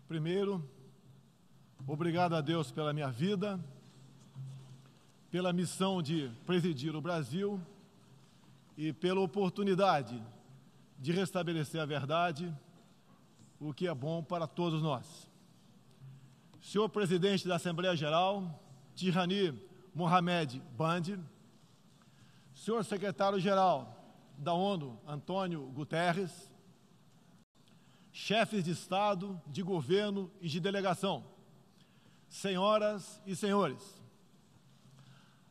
Primeiro, obrigado a Deus pela minha vida, pela missão de presidir o Brasil e pela oportunidade de restabelecer a verdade, o que é bom para todos nós. Senhor Presidente da Assembleia Geral, Tirani Mohamed Bandi, Senhor Secretário-Geral da ONU, Antônio Guterres, chefes de Estado, de governo e de delegação, senhoras e senhores,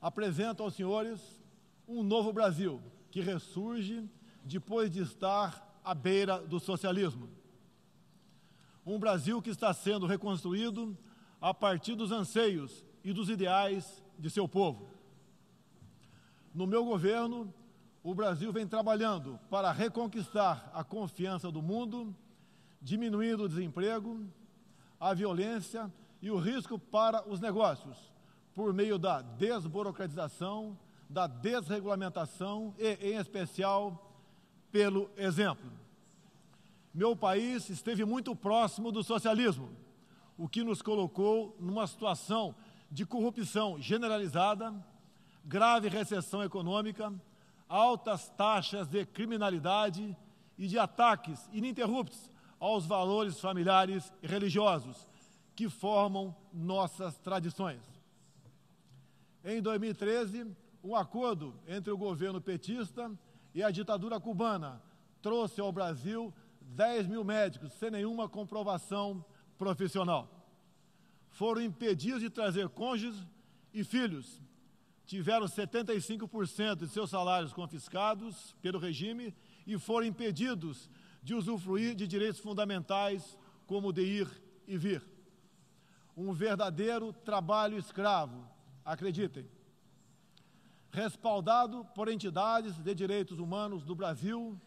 apresento aos senhores um novo Brasil que ressurge depois de estar à beira do socialismo. Um Brasil que está sendo reconstruído a partir dos anseios e dos ideais de seu povo. No meu governo, o Brasil vem trabalhando para reconquistar a confiança do mundo, diminuindo o desemprego, a violência e o risco para os negócios, por meio da desburocratização, da desregulamentação e, em especial, pelo exemplo. Meu país esteve muito próximo do socialismo, o que nos colocou numa situação de corrupção generalizada, grave recessão econômica, altas taxas de criminalidade e de ataques ininterruptos aos valores familiares e religiosos que formam nossas tradições. Em 2013, um acordo entre o governo petista e a ditadura cubana trouxe ao Brasil 10 mil médicos sem nenhuma comprovação profissional. Foram impedidos de trazer cônjuges e filhos. Tiveram 75% de seus salários confiscados pelo regime e foram impedidos de usufruir de direitos fundamentais como o de ir e vir. Um verdadeiro trabalho escravo, acreditem. Respaldado por entidades de direitos humanos do Brasil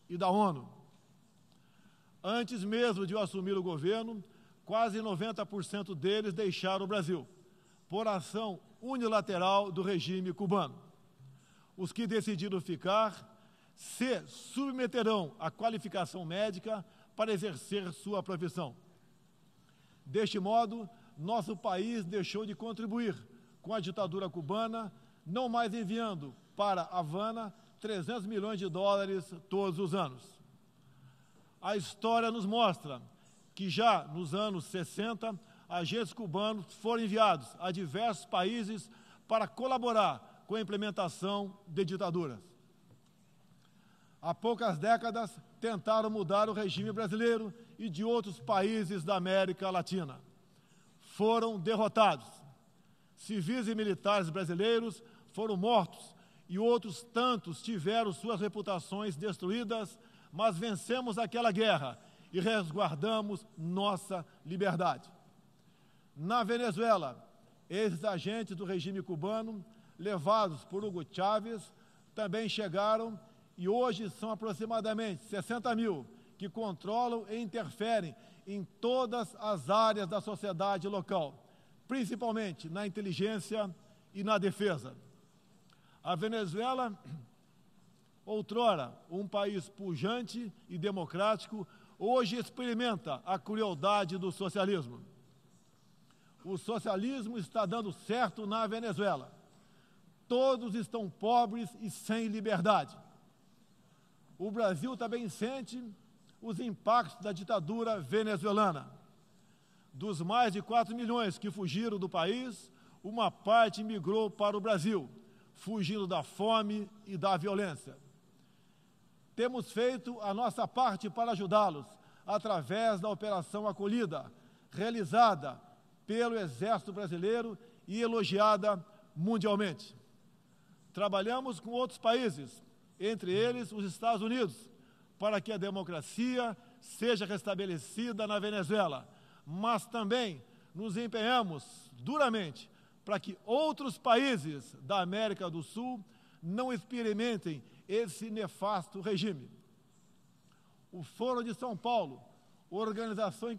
e da ONU. Antes mesmo de eu assumir o governo, quase 90% deles deixaram o Brasil, por ação unilateral do regime cubano. Os que decidiram ficar se submeterão à qualificação médica para exercer sua profissão. Deste modo, nosso país deixou de contribuir com a ditadura cubana, não mais enviando para Havana 300 milhões de dólares todos os anos. A história nos mostra que já nos anos 60, agentes cubanos foram enviados a diversos países para colaborar com a implementação de ditaduras. Há poucas décadas, tentaram mudar o regime brasileiro e de outros países da América Latina. Foram derrotados. Civis e militares brasileiros foram mortos e outros tantos tiveram suas reputações destruídas, mas vencemos aquela guerra e resguardamos nossa liberdade. Na Venezuela, esses agentes do regime cubano, levados por Hugo Chávez, também chegaram e hoje são aproximadamente 60 mil que controlam e interferem em todas as áreas da sociedade local, principalmente na inteligência e na defesa. A Venezuela, outrora um país pujante e democrático, hoje experimenta a crueldade do socialismo. O socialismo está dando certo na Venezuela. Todos estão pobres e sem liberdade. O Brasil também sente os impactos da ditadura venezuelana. Dos mais de 4 milhões que fugiram do país, uma parte migrou para o Brasil, fugindo da fome e da violência. Temos feito a nossa parte para ajudá-los, através da Operação Acolhida, realizada pelo Exército Brasileiro e elogiada mundialmente. Trabalhamos com outros países, entre eles os Estados Unidos, para que a democracia seja restabelecida na Venezuela, mas também nos empenhamos duramente para que outros países da América do Sul não experimentem esse nefasto regime. O Foro de São Paulo, organização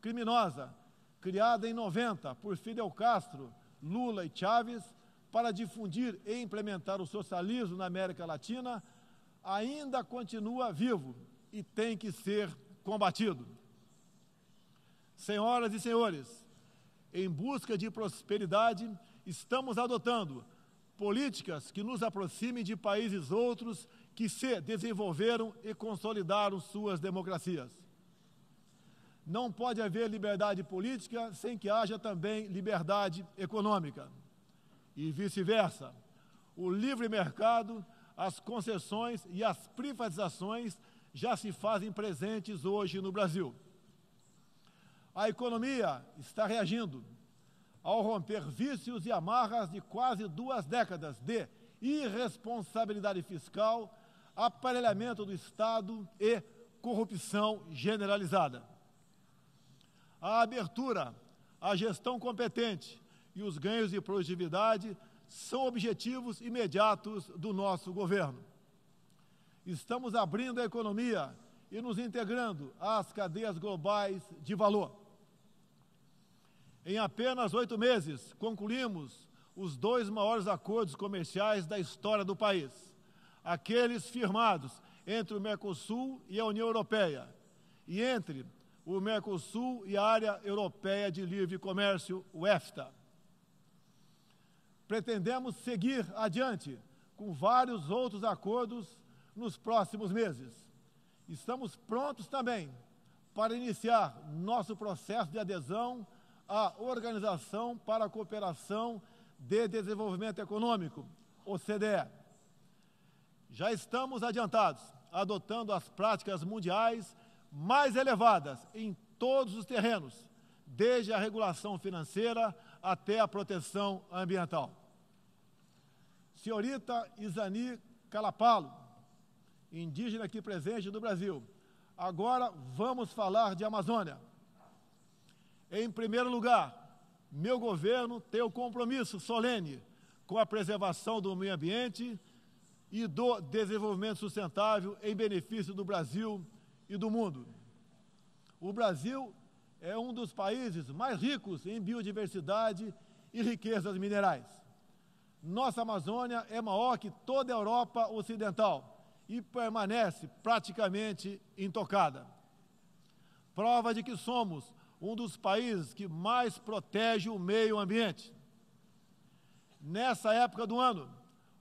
criminosa, criada em 90 por Fidel Castro, Lula e Chávez, para difundir e implementar o socialismo na América Latina, ainda continua vivo e tem que ser combatido. Senhoras e senhores, em busca de prosperidade, estamos adotando políticas que nos aproximem de países outros que se desenvolveram e consolidaram suas democracias. Não pode haver liberdade política sem que haja também liberdade econômica. E vice-versa. O livre mercado, as concessões e as privatizações já se fazem presentes hoje no Brasil. A economia está reagindo ao romper vícios e amarras de quase 2 décadas de irresponsabilidade fiscal, aparelhamento do Estado e corrupção generalizada. A abertura, a gestão competente e os ganhos de produtividade são objetivos imediatos do nosso governo. Estamos abrindo a economia e nos integrando às cadeias globais de valor. Em apenas 8 meses, concluímos os 2 maiores acordos comerciais da história do país, aqueles firmados entre o Mercosul e a União Europeia, e entre o Mercosul e a Área Europeia de Livre Comércio, o EFTA. Pretendemos seguir adiante com vários outros acordos nos próximos meses. Estamos prontos também para iniciar nosso processo de adesão à Organização para a Cooperação de Desenvolvimento Econômico, OCDE. Já estamos adiantados, adotando as práticas mundiais mais elevadas em todos os terrenos, desde a regulação financeira até a proteção ambiental. Senhorita Isani Calapalo, indígena aqui presente no Brasil, agora vamos falar de Amazônia. Em primeiro lugar, meu governo tem o compromisso solene com a preservação do meio ambiente e do desenvolvimento sustentável em benefício do Brasil e do mundo. O Brasil é um dos países mais ricos em biodiversidade e riquezas minerais. Nossa Amazônia é maior que toda a Europa Ocidental e permanece praticamente intocada. Prova de que somos um dos países que mais protege o meio ambiente. Nessa época do ano,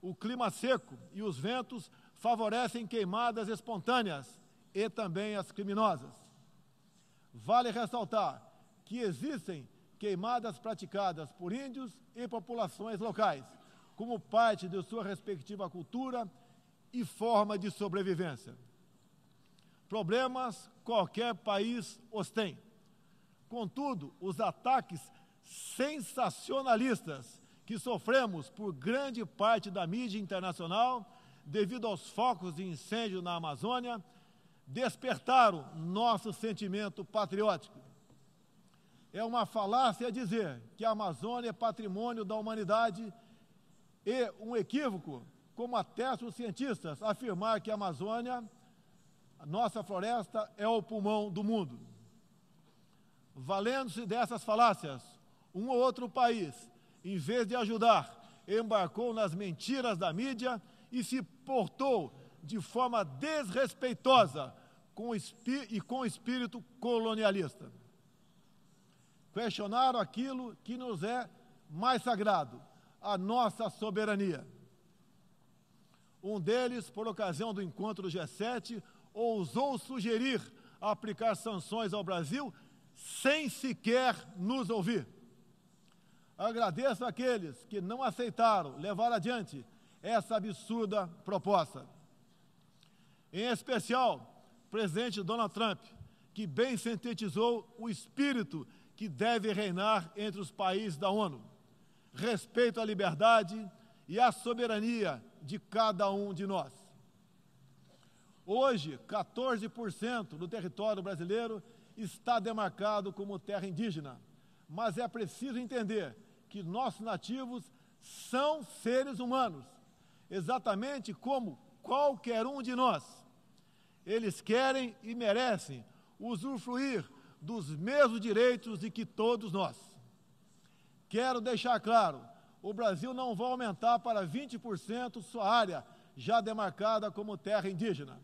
o clima seco e os ventos favorecem queimadas espontâneas e também as criminosas. Vale ressaltar que existem queimadas praticadas por índios e populações locais, como parte de sua respectiva cultura e forma de sobrevivência. Problemas qualquer país os tem. Contudo, os ataques sensacionalistas que sofremos por grande parte da mídia internacional, devido aos focos de incêndio na Amazônia, despertaram nosso sentimento patriótico. É uma falácia dizer que a Amazônia é patrimônio da humanidade e um equívoco, como atestam os cientistas, afirmar que a Amazônia, a nossa floresta, é o pulmão do mundo. Valendo-se dessas falácias, um ou outro país, em vez de ajudar, embarcou nas mentiras da mídia e se portou de forma desrespeitosa com espírito colonialista. Questionaram aquilo que nos é mais sagrado, a nossa soberania. Um deles, por ocasião do encontro do G7, ousou sugerir aplicar sanções ao Brasil sem sequer nos ouvir. Agradeço àqueles que não aceitaram levar adiante essa absurda proposta. Em especial, o presidente Donald Trump, que bem sintetizou o espírito que deve reinar entre os países da ONU: respeito à liberdade e à soberania de cada um de nós. Hoje, 14% do território brasileiro está demarcado como terra indígena, mas é preciso entender que nossos nativos são seres humanos, exatamente como qualquer um de nós. Eles querem e merecem usufruir dos mesmos direitos de que todos nós. Quero deixar claro, o Brasil não vai aumentar para 20% sua área já demarcada como terra indígena,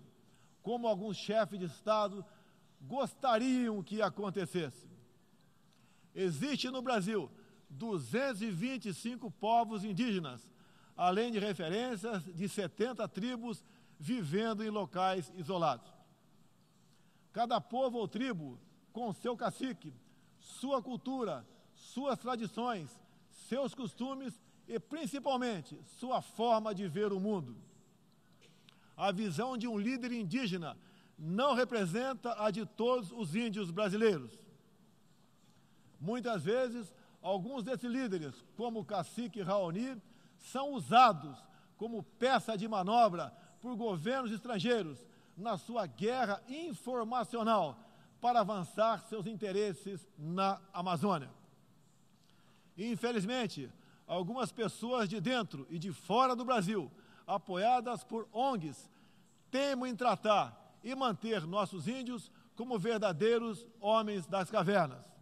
como alguns chefes de Estado gostariam que acontecesse. Existe no Brasil 225 povos indígenas, além de referências de 70 tribos vivendo em locais isolados. Cada povo ou tribo, com seu cacique, sua cultura, suas tradições, seus costumes e, principalmente, sua forma de ver o mundo. A visão de um líder indígena não representa a de todos os índios brasileiros. Muitas vezes, alguns desses líderes, como o cacique Raoni, são usados como peça de manobra por governos estrangeiros na sua guerra informacional para avançar seus interesses na Amazônia. Infelizmente, algumas pessoas de dentro e de fora do Brasil, apoiadas por ONGs, teimam em tratar e manter nossos índios como verdadeiros homens das cavernas.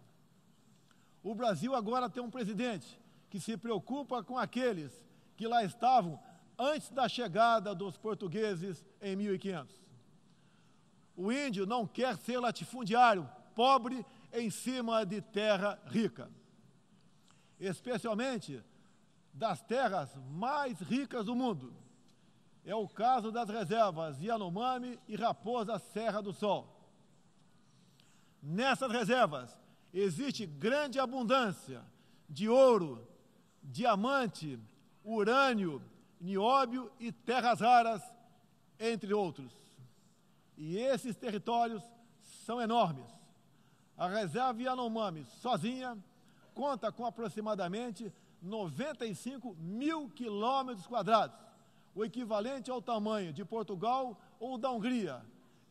O Brasil agora tem um presidente que se preocupa com aqueles que lá estavam antes da chegada dos portugueses em 1500. O índio não quer ser latifundiário, pobre em cima de terra rica, especialmente das terras mais ricas do mundo. É o caso das reservas Yanomami e Raposa Serra do Sol. Nessas reservas existe grande abundância de ouro, diamante, urânio, nióbio e terras raras, entre outros. E esses territórios são enormes. A reserva Yanomami, sozinha, conta com aproximadamente 95 mil quilômetros quadrados, o equivalente ao tamanho de Portugal ou da Hungria,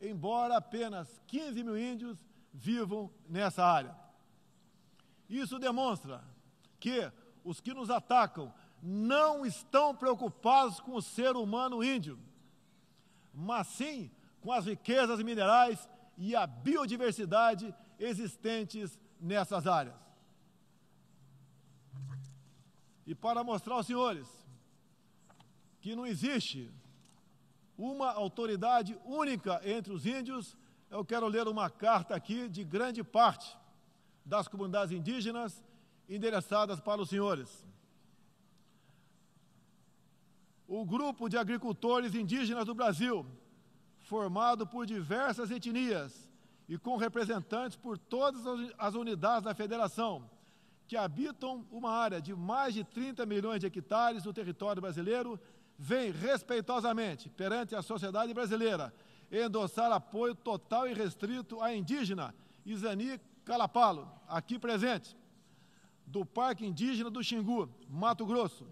embora apenas 15 mil índios vivam nessa área. Isso demonstra que os que nos atacam não estão preocupados com o ser humano índio, mas sim com as riquezas minerais e a biodiversidade existentes nessas áreas. E para mostrar aos senhores que não existe uma autoridade única entre os índios, eu quero ler uma carta aqui de grande parte das comunidades indígenas endereçadas para os senhores. O grupo de agricultores indígenas do Brasil, formado por diversas etnias e com representantes por todas as unidades da federação, que habitam uma área de mais de 30 milhões de hectares do território brasileiro, vem respeitosamente perante a sociedade brasileira endossar apoio total e restrito à indígena Izani Calapalo, aqui presente, do Parque Indígena do Xingu, Mato Grosso,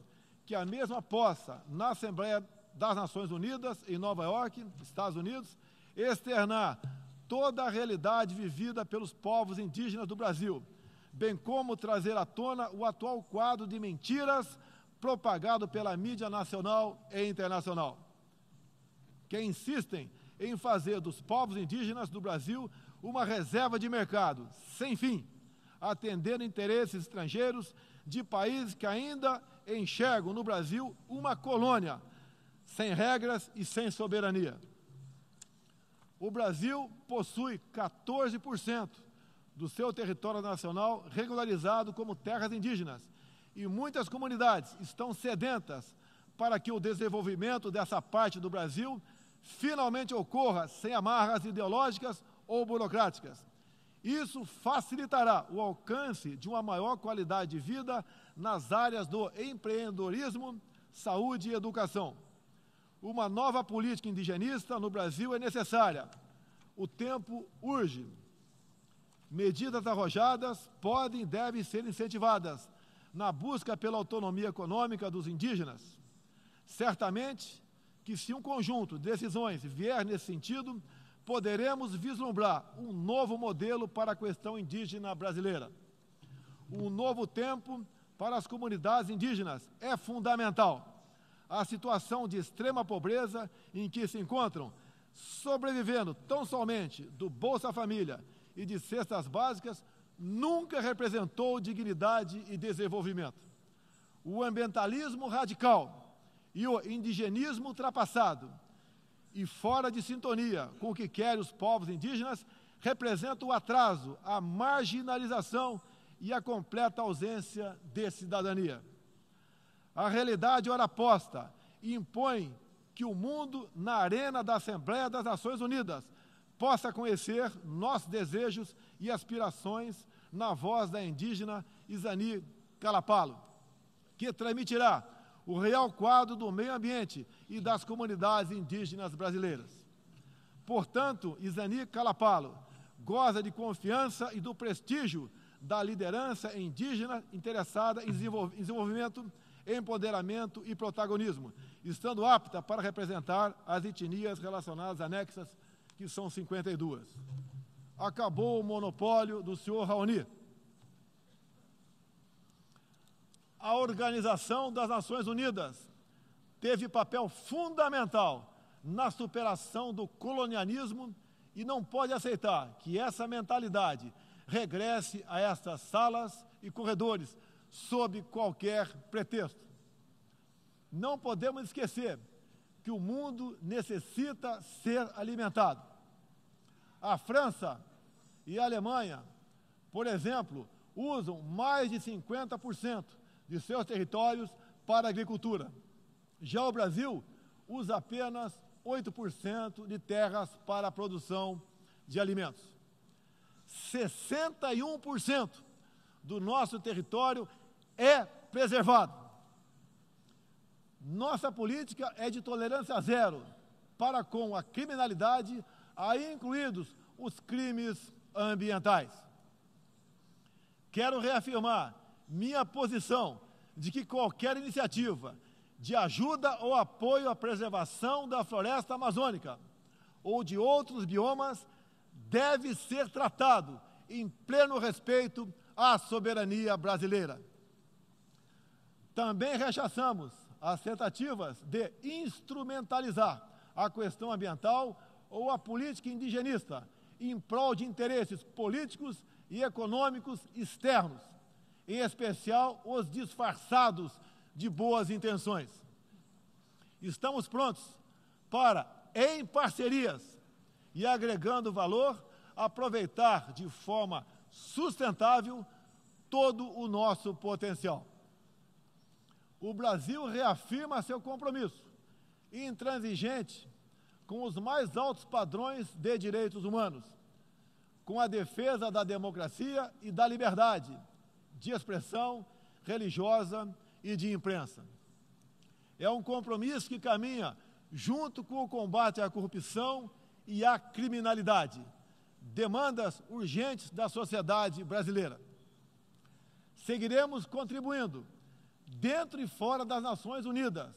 que a mesma possa, na Assembleia das Nações Unidas, em Nova York, Estados Unidos, externar toda a realidade vivida pelos povos indígenas do Brasil, bem como trazer à tona o atual quadro de mentiras propagado pela mídia nacional e internacional, que insistem em fazer dos povos indígenas do Brasil uma reserva de mercado, sem fim, atendendo interesses estrangeiros de países que ainda enxergam no Brasil uma colônia, sem regras e sem soberania. O Brasil possui 14% do seu território nacional regularizado como terras indígenas, e muitas comunidades estão sedentas para que o desenvolvimento dessa parte do Brasil finalmente ocorra sem amarras ideológicas ou burocráticas. Isso facilitará o alcance de uma maior qualidade de vida nas áreas do empreendedorismo, saúde e educação. Uma nova política indigenista no Brasil é necessária. O tempo urge. Medidas arrojadas podem e devem ser incentivadas na busca pela autonomia econômica dos indígenas. Certamente que, se um conjunto de decisões vier nesse sentido, poderemos vislumbrar um novo modelo para a questão indígena brasileira. Um novo tempo para as comunidades indígenas é fundamental. A situação de extrema pobreza em que se encontram, sobrevivendo tão somente do Bolsa Família e de cestas básicas, nunca representou dignidade e desenvolvimento. O ambientalismo radical e o indigenismo ultrapassado e fora de sintonia com o que querem os povos indígenas representam o atraso, a marginalização e a completa ausência de cidadania. A realidade ora posta impõe que o mundo, na arena da Assembleia das Nações Unidas, possa conhecer nossos desejos e aspirações na voz da indígena Izani Kalapalo, que transmitirá o real quadro do meio ambiente e das comunidades indígenas brasileiras. Portanto, Izani Kalapalo goza de confiança e do prestígio da liderança indígena interessada em desenvolvimento, empoderamento e protagonismo, estando apta para representar as etnias relacionadas anexas, que são 52. Acabou o monopólio do senhor Raoni. A Organização das Nações Unidas teve papel fundamental na superação do colonialismo e não pode aceitar que essa mentalidade regresse a estas salas e corredores sob qualquer pretexto. Não podemos esquecer que o mundo necessita ser alimentado. A França e a Alemanha, por exemplo, usam mais de 50% de seus territórios para a agricultura. Já o Brasil usa apenas 8% de terras para a produção de alimentos. 61% do nosso território é preservado. Nossa política é de tolerância zero para com a criminalidade, aí incluídos os crimes ambientais. Quero reafirmar minha posição de que qualquer iniciativa de ajuda ou apoio à preservação da floresta amazônica ou de outros biomas deve ser tratado em pleno respeito à soberania brasileira. Também rechaçamos as tentativas de instrumentalizar a questão ambiental ou a política indigenista em prol de interesses políticos e econômicos externos, em especial os disfarçados de boas intenções. Estamos prontos para, em parcerias e agregando valor, aproveitar de forma sustentável todo o nosso potencial. O Brasil reafirma seu compromisso intransigente com os mais altos padrões de direitos humanos, com a defesa da democracia e da liberdade de expressão religiosa e de imprensa. É um compromisso que caminha junto com o combate à corrupção e à criminalidade, demandas urgentes da sociedade brasileira. Seguiremos contribuindo, dentro e fora das Nações Unidas,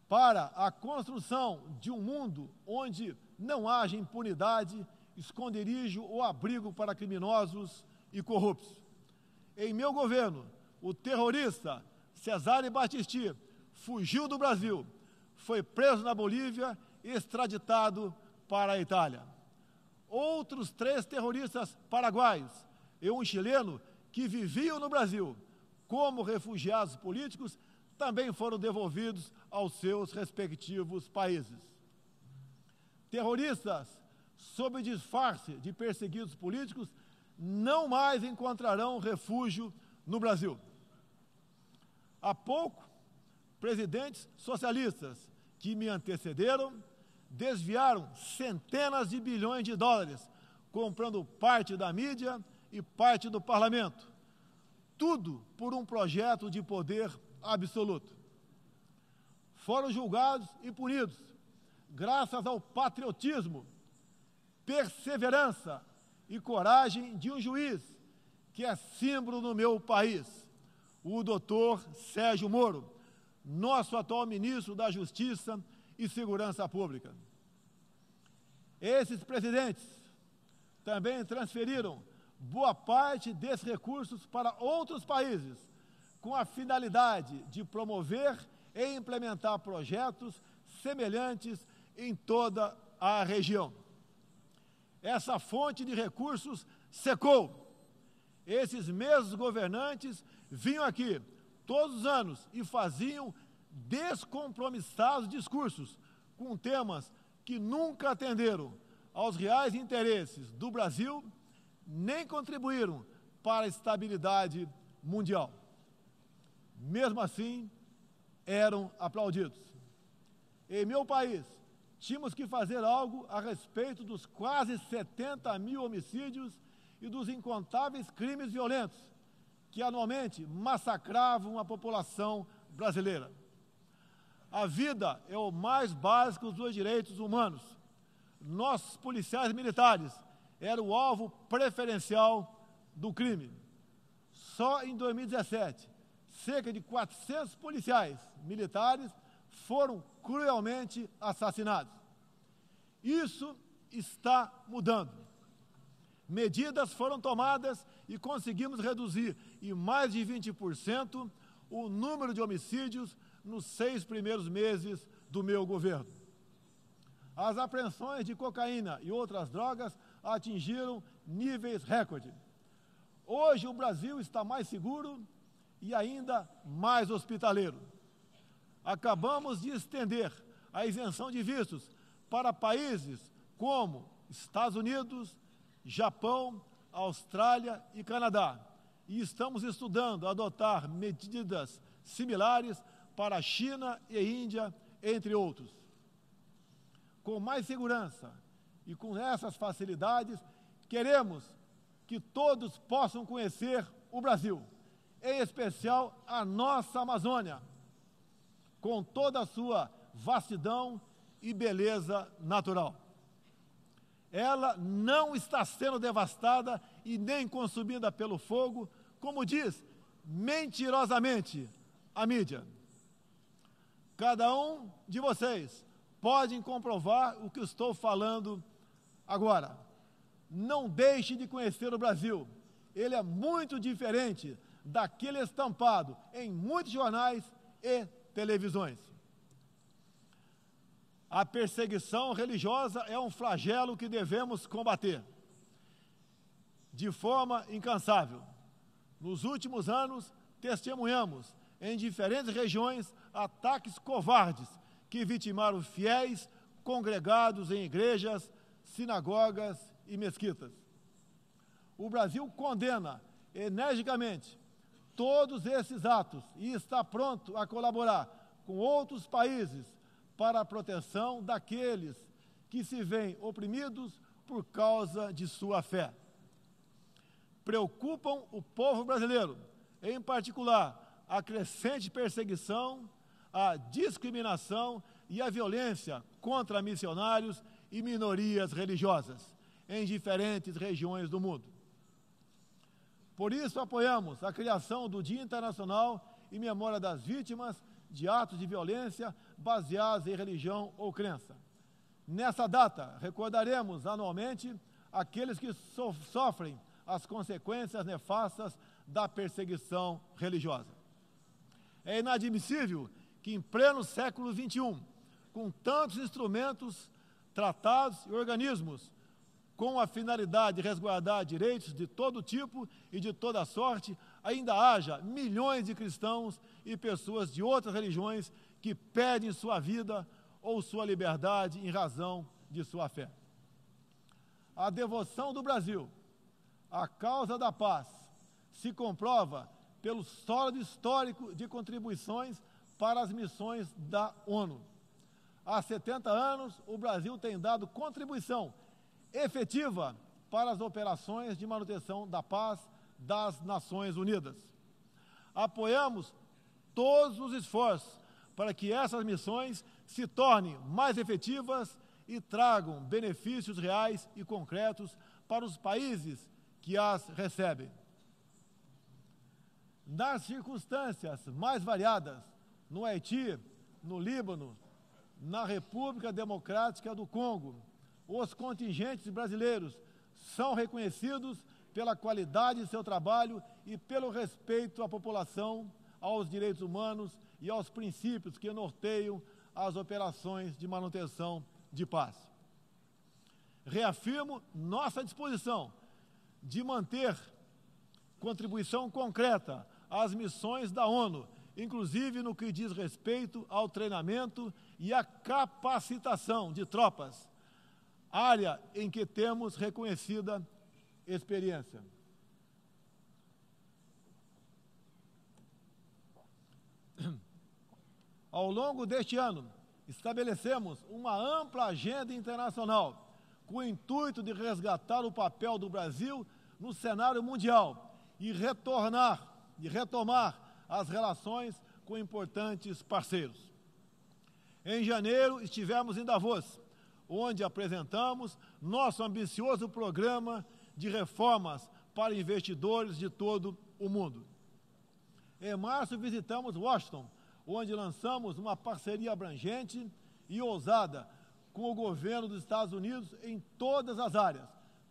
para a construção de um mundo onde não haja impunidade, esconderijo ou abrigo para criminosos e corruptos. Em meu governo, o terrorista Cesare Battisti fugiu do Brasil, foi preso na Bolívia e extraditado para a Itália. Outros 3 terroristas paraguaios e um chileno que viviam no Brasil como refugiados políticos também foram devolvidos aos seus respectivos países. Terroristas, sob disfarce de perseguidos políticos, não mais encontrarão refúgio no Brasil. Há pouco, presidentes socialistas que me antecederam desviaram centenas de bilhões de dólares, comprando parte da mídia e parte do parlamento. Tudo por um projeto de poder absoluto. Foram julgados e punidos, graças ao patriotismo, perseverança e coragem de um juiz que é símbolo no meu país, o doutor Sérgio Moro, nosso atual ministro da Justiça e Segurança Pública. Esses presidentes também transferiram boa parte desses recursos para outros países, com a finalidade de promover e implementar projetos semelhantes em toda a região. Essa fonte de recursos secou. Esses mesmos governantes vinham aqui todos os anos e faziam descompromissados discursos com temas que nunca atenderam aos reais interesses do Brasil, nem contribuíram para a estabilidade mundial. Mesmo assim, eram aplaudidos. Em meu país, tínhamos que fazer algo a respeito dos quase 70 mil homicídios e dos incontáveis crimes violentos que anualmente massacravam a população brasileira. A vida é o mais básico dos direitos humanos. Nossos policiais militares eram o alvo preferencial do crime. Só em 2017, cerca de 400 policiais militares foram cruelmente assassinados. Isso está mudando. Medidas foram tomadas e conseguimos reduzir em mais de 20% o número de homicídios nos 6 primeiros meses do meu governo. As apreensões de cocaína e outras drogas atingiram níveis recorde. Hoje o Brasil está mais seguro e ainda mais hospitaleiro. Acabamos de estender a isenção de vistos para países como Estados Unidos, Japão, Austrália e Canadá. E estamos estudando adotar medidas similares para a China e Índia, entre outros. Com mais segurança e com essas facilidades, queremos que todos possam conhecer o Brasil, em especial a nossa Amazônia, com toda a sua vastidão e beleza natural. Ela não está sendo devastada e nem consumida pelo fogo, como diz mentirosamente a mídia. Cada um de vocês pode comprovar o que estou falando agora. Não deixe de conhecer o Brasil. Ele é muito diferente daquele estampado em muitos jornais e televisões. A perseguição religiosa é um flagelo que devemos combater de forma incansável. Nos últimos anos, testemunhamos em diferentes regiões ataques covardes que vitimaram fiéis congregados em igrejas, sinagogas e mesquitas. O Brasil condena energicamente todos esses atos e está pronto a colaborar com outros países para a proteção daqueles que se veem oprimidos por causa de sua fé. Preocupam o povo brasileiro, em particular, a crescente perseguição, a discriminação e a violência contra missionários e minorias religiosas em diferentes regiões do mundo. Por isso, apoiamos a criação do Dia Internacional em memória das vítimas de atos de violência baseados em religião ou crença. Nessa data, recordaremos anualmente aqueles que sofrem as consequências nefastas da perseguição religiosa. É inadmissível que, em pleno século XXI, com tantos instrumentos, tratados e organismos com a finalidade de resguardar direitos de todo tipo e de toda sorte, ainda haja milhões de cristãos e pessoas de outras religiões que perdem sua vida ou sua liberdade em razão de sua fé. A devoção do Brasil à causa da paz se comprova pelo sólido histórico de contribuições para as missões da ONU. Há 70 anos, o Brasil tem dado contribuição efetiva para as operações de manutenção da paz das Nações Unidas. Apoiamos todos os esforços para que essas missões se tornem mais efetivas e tragam benefícios reais e concretos para os países que as recebem. Nas circunstâncias mais variadas, no Haiti, no Líbano, na República Democrática do Congo, os contingentes brasileiros são reconhecidos pela qualidade de seu trabalho e pelo respeito à população, aos direitos humanos e aos princípios que norteiam as operações de manutenção de paz. Reafirmo nossa disposição de manter contribuição concreta às missões da ONU, inclusive no que diz respeito ao treinamento e à capacitação de tropas, área em que temos reconhecida experiência. Ao longo deste ano, estabelecemos uma ampla agenda internacional com o intuito de resgatar o papel do Brasil no cenário mundial e retomar as relações com importantes parceiros. Em janeiro, estivemos em Davos, onde apresentamos nosso ambicioso programa de reformas para investidores de todo o mundo. Em março, visitamos Washington, onde lançamos uma parceria abrangente e ousada com o governo dos Estados Unidos em todas as áreas,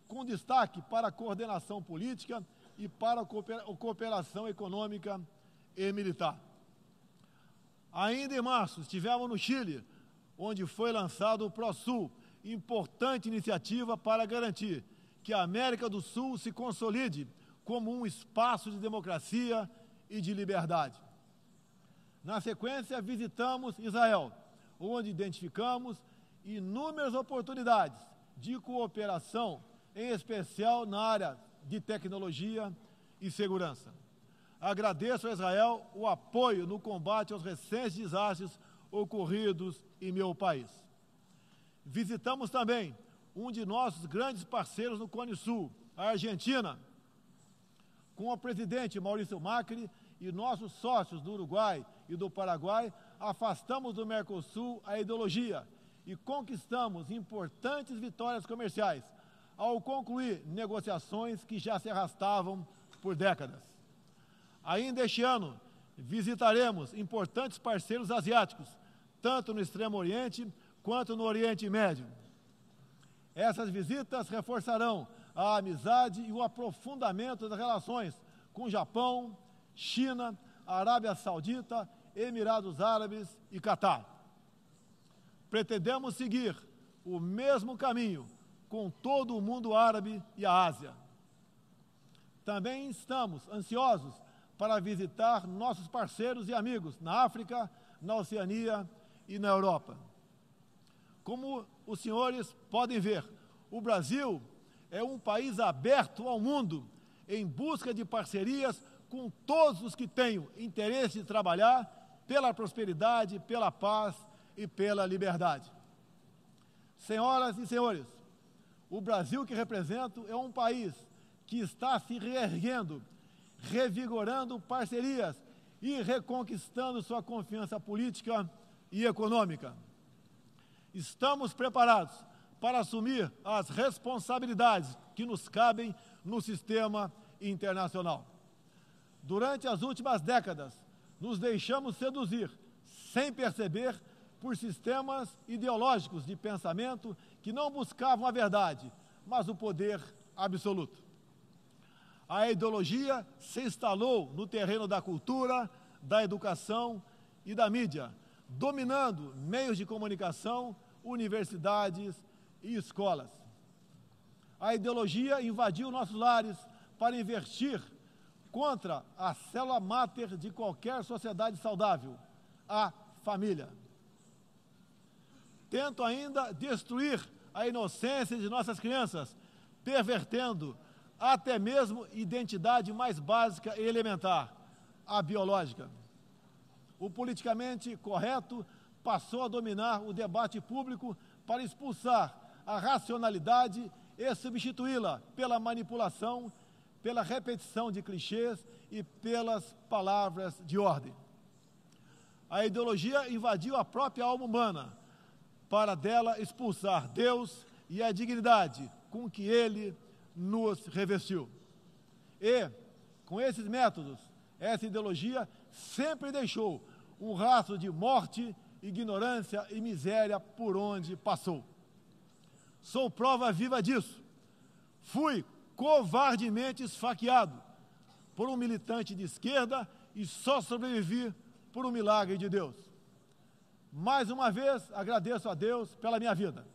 com destaque para a coordenação política e para a cooperação econômica e militar. Ainda em março, estivemos no Chile, onde foi lançado o ProSul, importante iniciativa para garantir que a América do Sul se consolide como um espaço de democracia e de liberdade. Na sequência, visitamos Israel, onde identificamos inúmeras oportunidades de cooperação, em especial na área de tecnologia e segurança. Agradeço a Israel o apoio no combate aos recentes desastres ocorridos em meu país. Visitamos também um de nossos grandes parceiros no Cone Sul, a Argentina, com o presidente Maurício Macri e nossos sócios do Uruguai e do Paraguai, afastamos do Mercosul a ideologia e conquistamos importantes vitórias comerciais, ao concluir negociações que já se arrastavam por décadas. Ainda este ano, visitaremos importantes parceiros asiáticos, tanto no Extremo Oriente quanto no Oriente Médio. Essas visitas reforçarão a amizade e o aprofundamento das relações com Japão, China, Arábia Saudita, Emirados Árabes e Catar. Pretendemos seguir o mesmo caminho com todo o mundo árabe e a Ásia. Também estamos ansiosos para visitar nossos parceiros e amigos na África, na Oceania e na Europa. Como os senhores podem ver, o Brasil é um país aberto ao mundo em busca de parcerias com todos os que tenham interesse de trabalhar pela prosperidade, pela paz e pela liberdade. Senhoras e senhores, o Brasil que represento é um país que está se reerguendo, revigorando parcerias e reconquistando sua confiança política e econômica. Estamos preparados para assumir as responsabilidades que nos cabem no sistema internacional. Durante as últimas décadas, nos deixamos seduzir, sem perceber, por sistemas ideológicos de pensamento que não buscavam a verdade, mas o poder absoluto. A ideologia se instalou no terreno da cultura, da educação e da mídia, dominando meios de comunicação, universidades e escolas. A ideologia invadiu nossos lares para investir contra a célula máter de qualquer sociedade saudável, a família. Tento ainda destruir a inocência de nossas crianças, pervertendo até mesmo identidade mais básica e elementar, a biológica. O politicamente correto passou a dominar o debate público para expulsar a racionalidade e substituí-la pela manipulação, pela repetição de clichês e pelas palavras de ordem. A ideologia invadiu a própria alma humana para dela expulsar Deus e a dignidade com que Ele nos revestiu. E, com esses métodos, essa ideologia sempre deixou um rastro de morte, ignorância e miséria por onde passou. Sou prova viva disso. Fui covardemente esfaqueado por um militante de esquerda e só sobrevivi por um milagre de Deus. Mais uma vez, agradeço a Deus pela minha vida.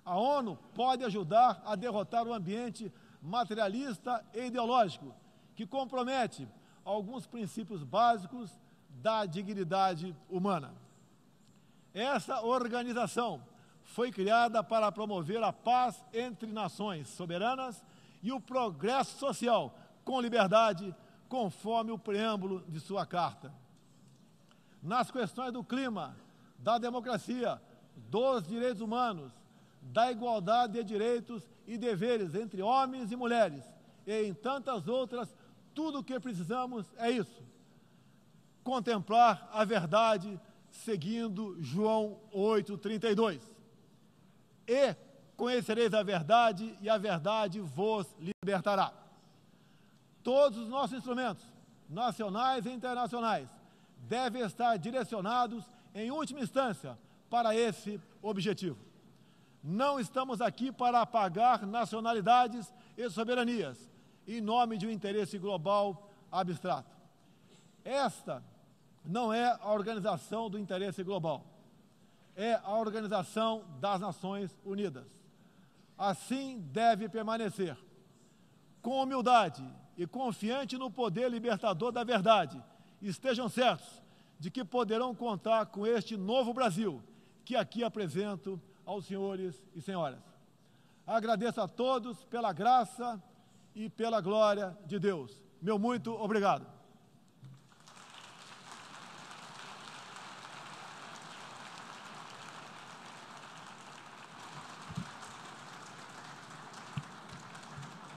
A ONU pode ajudar a derrotar o ambiente materialista e ideológico que compromete alguns princípios básicos da dignidade humana. Essa organização foi criada para promover a paz entre nações soberanas e o progresso social com liberdade, conforme o preâmbulo de sua carta. nas questões do clima, da democracia, dos direitos humanos, da igualdade de direitos e deveres entre homens e mulheres, e em tantas outras, tudo o que precisamos é isso: contemplar a verdade seguindo João 8,32. E conhecereis a verdade, e a verdade vos libertará. Todos os nossos instrumentos, nacionais e internacionais, devem estar direcionados, em última instância, para esse objetivo. Não estamos aqui para apagar nacionalidades e soberanias, em nome de um interesse global abstrato. Esta não é a organização do interesse global, é a Organização das Nações Unidas. Assim deve permanecer, com humildade e confiante no poder libertador da verdade. Estejam certos de que poderão contar com este novo Brasil, que aqui apresento aos senhores e senhoras. Agradeço a todos pela graça e pela glória de Deus. Meu muito obrigado.